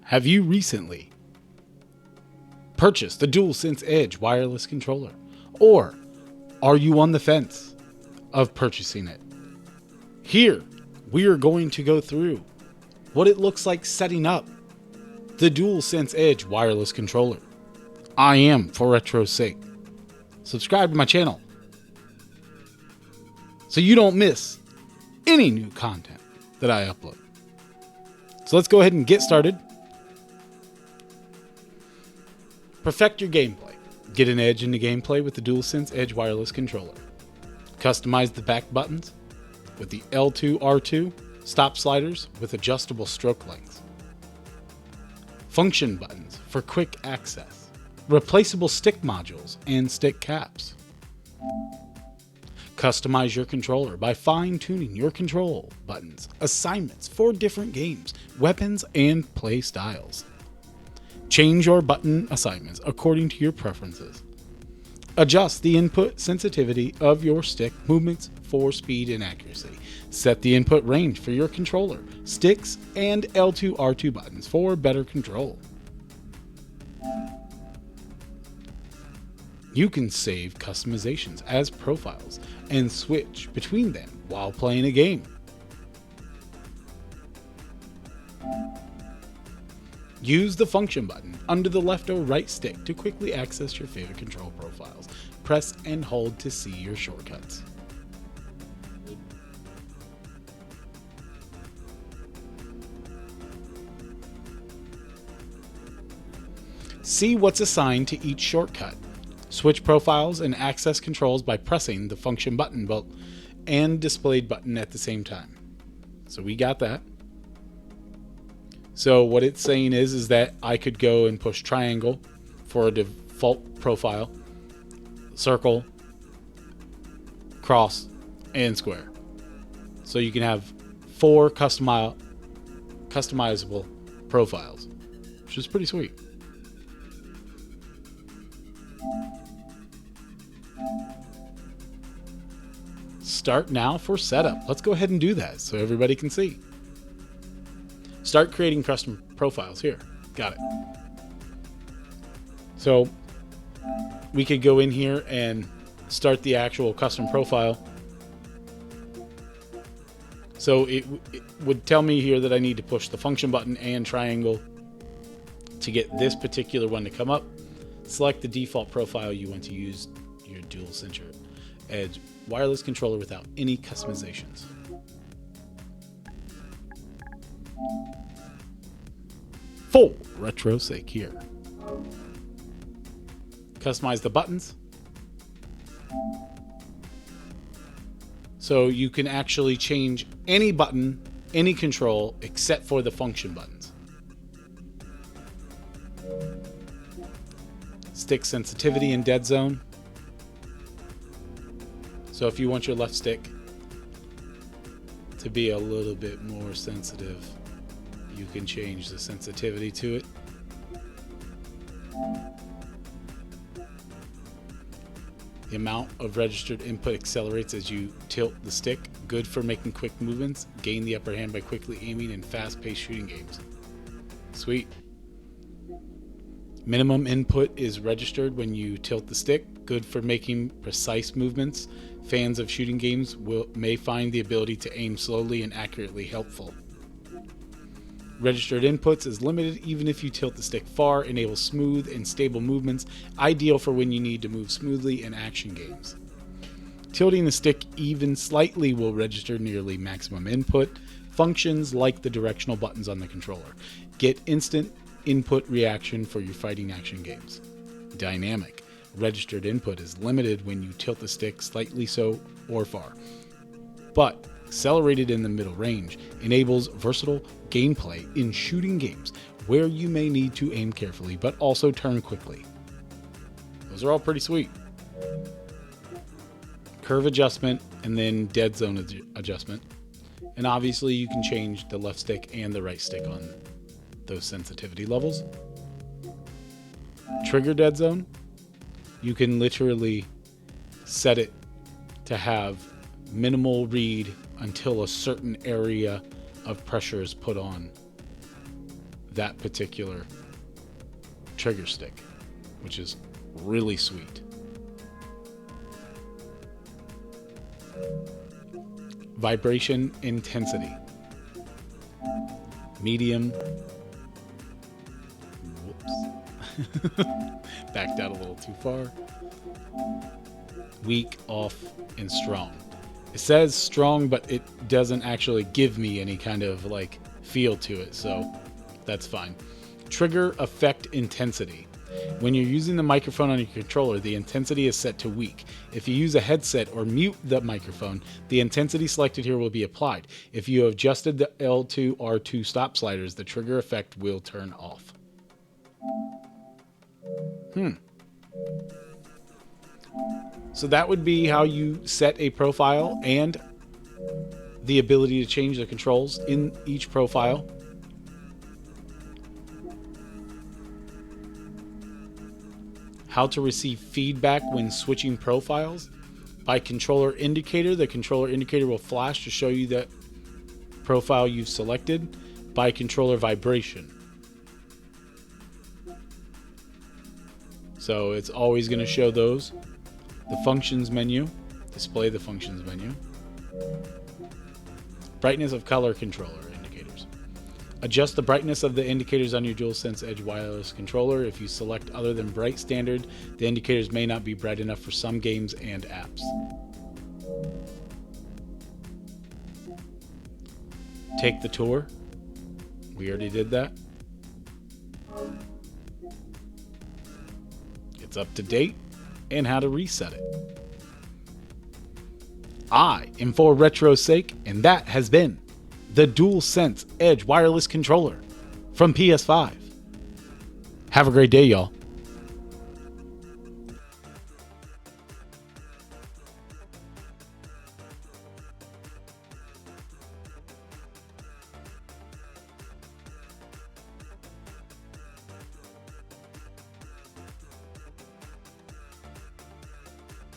Have you recently purchased the DualSense Edge wireless controller? Or are you on the fence of purchasing it? Here, we are going to go through what it looks like setting up the DualSense Edge wireless controller. I am For Retro's sake. Subscribe to my channel so you don't miss any new content that I upload. So let's go ahead and get started. Perfect your gameplay. Get an edge into gameplay with the DualSense Edge wireless controller. Customize the back buttons with the L2, R2, stop sliders with adjustable stroke lengths. Function buttons for quick access. Replaceable stick modules and stick caps. Customize your controller by fine-tuning your control buttons, assignments for different games, weapons, and play styles. Change your button assignments according to your preferences. Adjust the input sensitivity of your stick movements for speed and accuracy. Set the input range for your controller, sticks, and L2, R2 buttons for better control. You can save customizations as profiles and switch between them while playing a game. Use the function button under the left or right stick to quickly access your favorite control profiles. Press and hold to see your shortcuts. See what's assigned to each shortcut. Switch profiles and access controls by pressing the function button and displayed button at the same time. So we got that. So what it's saying is that I could go and push triangle for a default profile, circle, cross, and square. So you can have 4 customizable profiles, which is pretty sweet. Start now for setup. Let's go ahead and do that so everybody can see. Start creating custom profiles here. Got it. So we could go in here and start the actual custom profile. So it would tell me here that I need to push the function button and triangle to get this particular one to come up. Select the default profile you want to use your DualSense Edge wireless controller without any customizations. For Retro's sake here. Customize the buttons. So you can actually change any button, any control, except for the function buttons. Stick sensitivity and dead zone. So if you want your left stick to be a little bit more sensitive, you can change the sensitivity to it. The amount of registered input accelerates as you tilt the stick. Good for making quick movements. Gain the upper hand by quickly aiming in fast-paced shooting games. Sweet. Minimum input is registered when you tilt the stick. Good for making precise movements. Fans of shooting games may find the ability to aim slowly and accurately helpful. Registered inputs is limited even if you tilt the stick far. Enables smooth and stable movements. Ideal for when you need to move smoothly in action games. Tilting the stick even slightly will register nearly maximum input. Functions like the directional buttons on the controller. Get instant input reaction for your fighting action games. Dynamic. Registered input is limited when you tilt the stick slightly so or far, but accelerated in the middle range enables versatile gameplay in shooting games where you may need to aim carefully but also turn quickly. Those are all pretty sweet. Curve adjustment and then dead zone adjustment, and obviously you can change the left stick and the right stick on those sensitivity levels. Trigger dead zone. You can literally set it to have minimal read until a certain area of pressure is put on that particular trigger stick, which is really sweet. Vibration intensity. Medium. Whoops. Backed out a little too far. Weak, off, and strong. It says strong, but it doesn't actually give me any kind of like feel to it, so that's fine. Trigger effect intensity. When you're using the microphone on your controller, the intensity is set to weak. If you use a headset or mute the microphone, the intensity selected here will be applied. If you have adjusted the L2, R2 stop sliders, the trigger effect will turn off. So that would be how you set a profile and the ability to change the controls in each profile. How to receive feedback when switching profiles. By controller indicator, the controller indicator will flash to show you that profile you've selected. By controller vibration. So it's always going to show those. The functions menu, display the functions menu. Brightness of color controller indicators. Adjust the brightness of the indicators on your DualSense Edge wireless controller. If you select other than bright standard, the indicators may not be bright enough for some games and apps. Take the tour. We already did that. It's up to date. And how to reset it. I am for retro's sake, and that has been the DualSense Edge wireless controller from PS5. Have a great day, y'all.